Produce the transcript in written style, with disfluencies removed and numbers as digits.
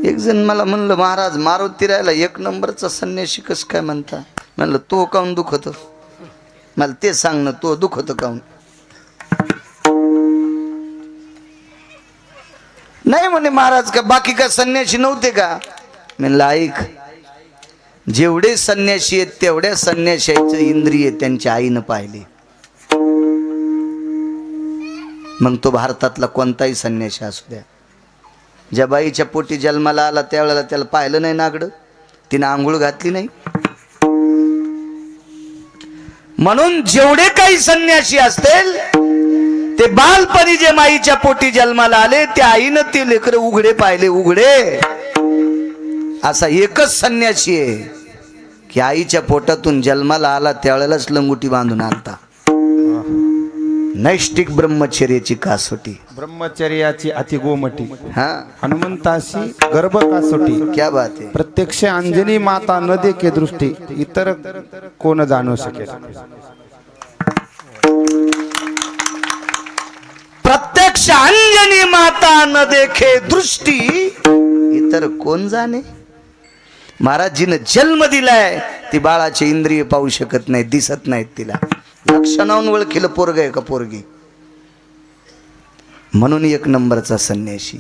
एक जण मला म्हणलं, महाराज मारुती राहिला एक नंबरचा संन्यासी कस काय म्हणता? म्हणलं तो काऊन दुखत? मला ते सांग ना, तो दुखत काऊन? नाही म्हणे महाराज, का बाकी काय संन्यासी नव्हते का? म्हणलं ऐक, जेवढे संन्यासी आहेत तेवढ्या संन्याशाचं इंद्रिय त्यांच्या आईनं पाहिले. मग तो भारतातला कोणताही संन्यासी असू द्या, ज्या बाईच्या पोटी जन्माला आला त्यावेळेला त्याला पाहिलं नाही नागडं, तिने आंघोळ घातली नाही. म्हणून जेवढे काही संन्यासी असतील ते बालपणी जे माईच्या पोटी जन्माला आले त्या आईनं ते लेकर उघडे पाहिले, उघडे. असा एकच संन्यासी आहे की आईच्या पोटातून जन्माला आला त्यावेळेलाच लंगोटी बांधून आणता. नैष्टिक ब्रह्मचर्याची कासोटी, ब्रह्मचर्याची अति गोमटी, हा हनुमंताशी गर्भ कासोटी. क्या बात है. प्रत्यक्ष अंजनी माता न देखे दृष्टी, इतर कोण जाणू शकेल. प्रत्यक्ष अंजनी माता न देखे दृष्टी, इतर कोण जाणे. महाराजजीनं जन्म दिलाय, ती बाळाचे इंद्रिय पाहू शकत नाही, दिसत नाहीत तिला. लक्षणावून ओळखील पोरग आहे का पोरगी. म्हणून एक नंबरचा संन्यासी.